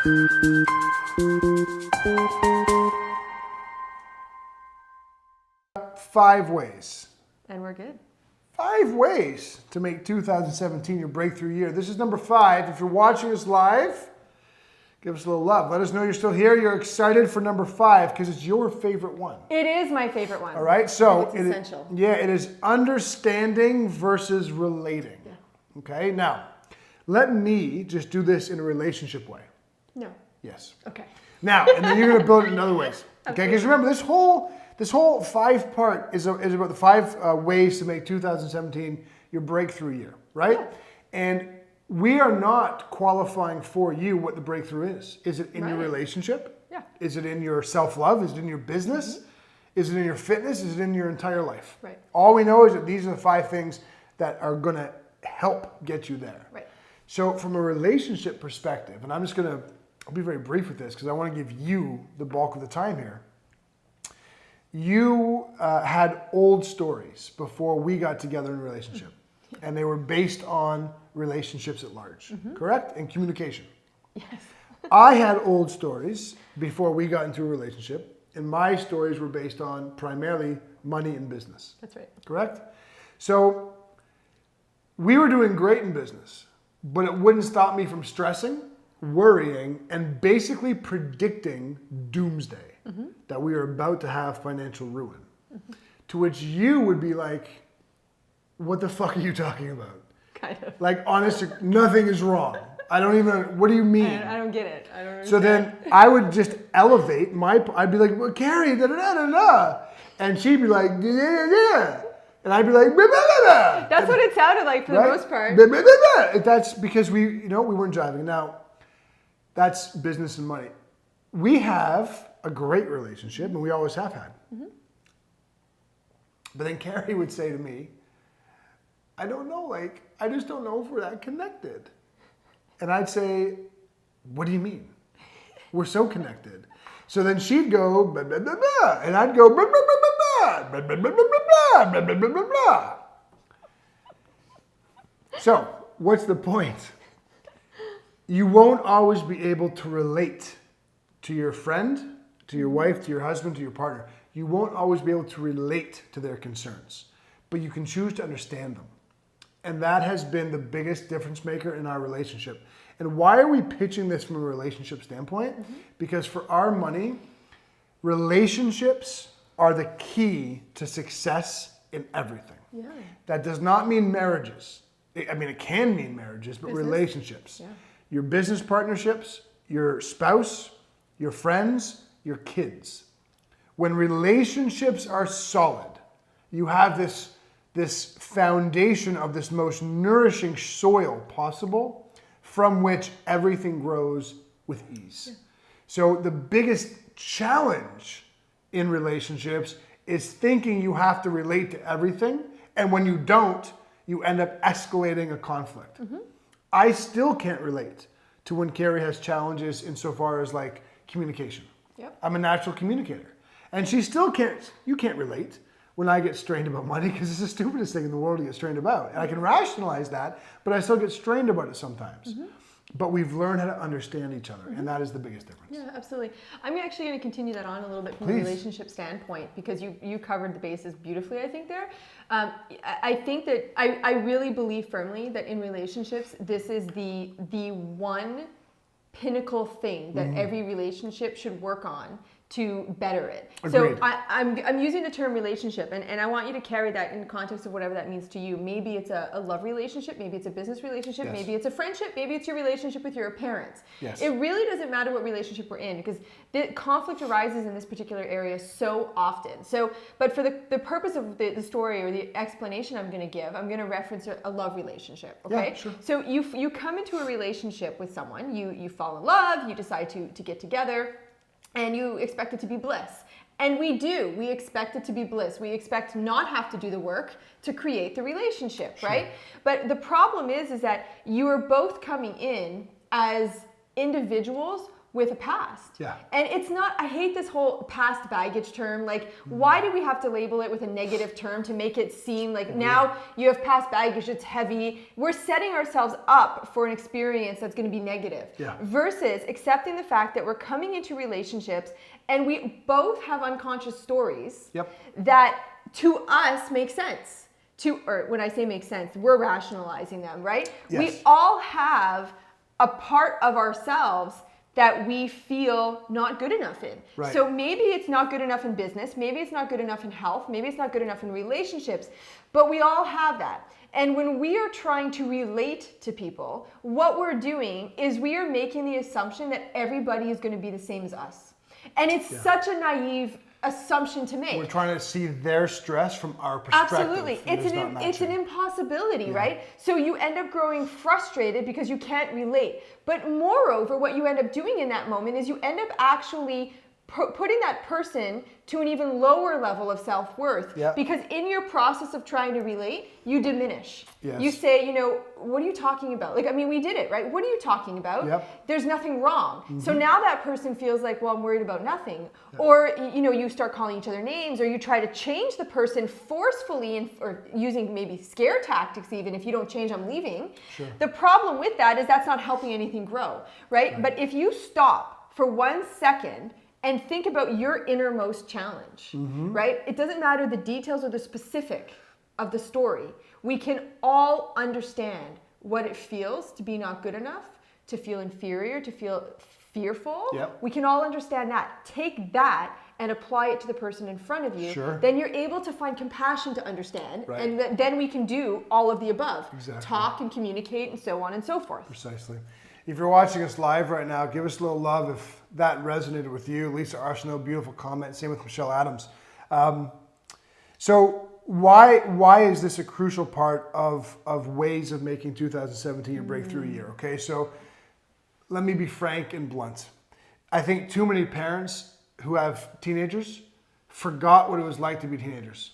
5 ways. And we're good. 5 ways to make 2017 your breakthrough year. This is number 5. If you're watching us live, give us a little love. Let us know you're still here. You're excited for number 5 because it's your favorite one. It is my favorite one. All right, so it's essential. It is understanding versus relating. Yeah. Okay, now let me just do this in a relationship way. No. Yes. Okay. Now, and then you're going to build it in other ways. Okay, because remember this whole 5-part is about the 5 ways to make 2017 your breakthrough year, right? Yeah. And we are not qualifying for you what the breakthrough is. Is it in your relationship? Yeah. Is it in your self-love? Is it in your business? Mm-hmm. Is it in your fitness? Is it in your entire life? Right. All we know is that these are the 5 things that are going to help get you there. Right. So from a relationship perspective, and I'll be very brief with this because I want to give you the bulk of the time here. You had old stories before we got together in a relationship. And they were based on relationships at large, correct? And communication. Yes. I had old stories before we got into a relationship, and my stories were based on primarily money and business. That's right. Correct? So we were doing great in business, but it wouldn't stop me from stressing, worrying, and basically predicting doomsday, that we were about to have financial ruin. To which you would be like, what the fuck are you talking about? Kind of. Like, honestly, nothing is wrong. I don't even, what do you mean? I don't get it. I don't understand. So then I would just elevate I'd be like, well, Carrie, da da da da da. And she'd be like, da da da. And I'd be like, blah, blah, blah. That's what it sounded like for the most part. Blah, blah, blah, blah. That's because we weren't driving. Now, that's business and money. We have a great relationship, and we always have had. But then Carrie would say to me, I don't know, I just don't know if we're that connected. And I'd say, what do you mean? We're so connected. So then she'd go, blah, blah, blah, blah, and I'd go, blah, blah, blah, blah, blah, blah, blah, blah, blah, blah, blah, blah, blah, blah. So, what's the point? You won't always be able to relate to your friend, to your wife, to your husband, to your partner. You won't always be able to relate to their concerns, but you can choose to understand them. And that has been the biggest difference maker in our relationship. And why are we pitching this from a relationship standpoint? Because for our money, relationships are the key to success in everything. Yeah. That does not mean marriages. I mean, it can mean marriages, but relationships. Yeah. Your business partnerships, your spouse, your friends, your kids. When relationships are solid, you have this foundation of this most nourishing soil possible from which everything grows with ease. Yeah. So the biggest challenge in relationships is thinking you have to relate to everything, and when you don't, you end up escalating a conflict. I still can't relate to when Carrie has challenges insofar as like communication. Yep. I'm a natural communicator. And she still you can't relate when I get strained about money because it's the stupidest thing in the world to get strained about. And I can rationalize that, but I still get strained about it sometimes. But we've learned how to understand each other, and that is the biggest difference. Yeah, absolutely. I'm actually going to continue that on a little bit from a relationship standpoint because you covered the bases beautifully, I think, there. I think that I really believe firmly that in relationships, this is the one pinnacle thing that every relationship should work on to better it. Agreed. So I'm using the term relationship, and I want you to carry that in the context of whatever that means to you. Maybe it's a love relationship, maybe it's a business relationship, maybe it's a friendship, maybe it's your relationship with your parents. Yes. It really doesn't matter what relationship we're in because the conflict arises in this particular area so often. So, but for the purpose of the story or the explanation I'm going to give, I'm going to reference a love relationship. Okay. Yeah, sure. So you come into a relationship with someone, you fall in love, you decide to get together. And you expect it to be bliss. And we do. We expect it to be bliss. We expect not have to do the work to create the relationship, right? But the problem is that you are both coming in as individuals with a past. Yeah. And it's not, I hate this whole past baggage term. Like, why do we have to label it with a negative term to make it seem like now you have past baggage, it's heavy. We're setting ourselves up for an experience that's going to be negative. Yeah. Versus accepting the fact that we're coming into relationships and we both have unconscious stories that to us make sense. Or when I say make sense, we're rationalizing them, right? Yes. We all have a part of ourselves that we feel not good enough in. Right. So maybe it's not good enough in business, maybe it's not good enough in health, maybe it's not good enough in relationships, but we all have that. And when we are trying to relate to people, what we're doing is we are making the assumption that everybody is going to be the same as us. And it's such a naive assumption to make. We're trying to see their stress from our perspective. Absolutely. It's an impossibility, right? So you end up growing frustrated because you can't relate. But moreover, what you end up doing in that moment is you end up actually putting that person to an even lower level of self-worth because in your process of trying to relate, you diminish. Yes. You say, you know, what are you talking about? Like, I mean, we did it, right? What are you talking about? Yep. There's nothing wrong. So now that person feels like, well, I'm worried about nothing. Or, you know, you start calling each other names, or you try to change the person forcefully or using maybe scare tactics even. If you don't change, I'm leaving. Sure. The problem with that is that's not helping anything grow, right? But if you stop for 1 second and think about your innermost challenge, right? It doesn't matter the details or the specific of the story. We can all understand what it feels to be not good enough, to feel inferior, to feel fearful. We can all understand that. Take that and apply it to the person in front of you. Then you're able to find compassion to understand. And then we can do all of the above. Talk and communicate and so on and so forth. Precisely. If you're watching us live right now, give us a little love if that resonated with you. Lisa Arsenault, beautiful comment. Same with Michelle Adams. So why is this a crucial part of ways of making 2017 your breakthrough year? Okay, so let me be frank and blunt. I think too many parents who have teenagers forgot what it was like to be teenagers.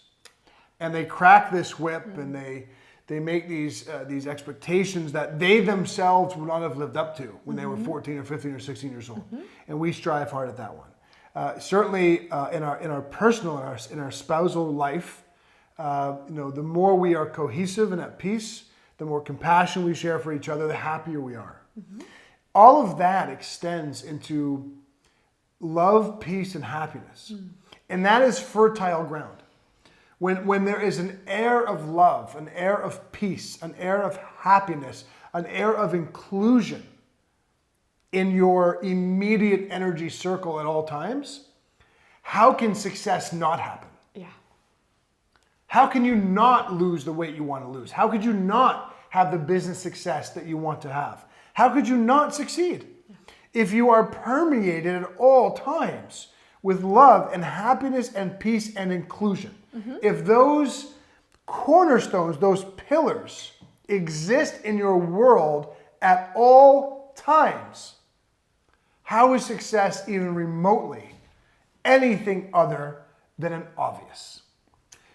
And they crack this whip and they make these expectations that they themselves would not have lived up to when they were 14 or 15 or 16 years old. And we strive hard at that one. Certainly in our personal, in our spousal life, you know, the more we are cohesive and at peace, the more compassion we share for each other, the happier we are. All of that extends into love, peace, and happiness. And that is fertile ground. When there is an air of love, an air of peace, an air of happiness, an air of inclusion in your immediate energy circle at all times, how can success not happen? How can you not lose the weight you want to lose? How could you not have the business success that you want to have? How could you not succeed? If you are permeated at all times with love and happiness and peace and inclusion. If those cornerstones, those pillars exist in your world at all times, how is success even remotely anything other than an obvious?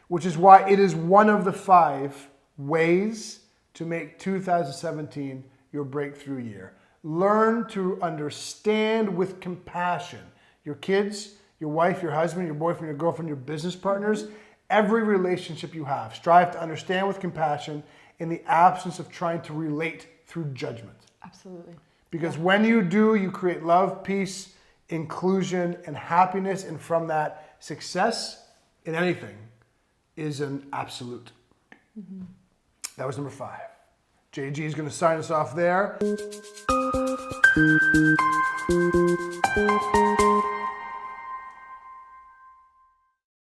Which is why it is one of the 5 ways to make 2017 your breakthrough year. Learn to understand with compassion your kids, your wife, your husband, your boyfriend, your girlfriend, your business partners, every relationship you have. Strive to understand with compassion in the absence of trying to relate through judgment. Absolutely. Because when you do, you create love, peace, inclusion, and happiness. And from that, success in anything is an absolute. That was number 5. JG is going to sign us off there.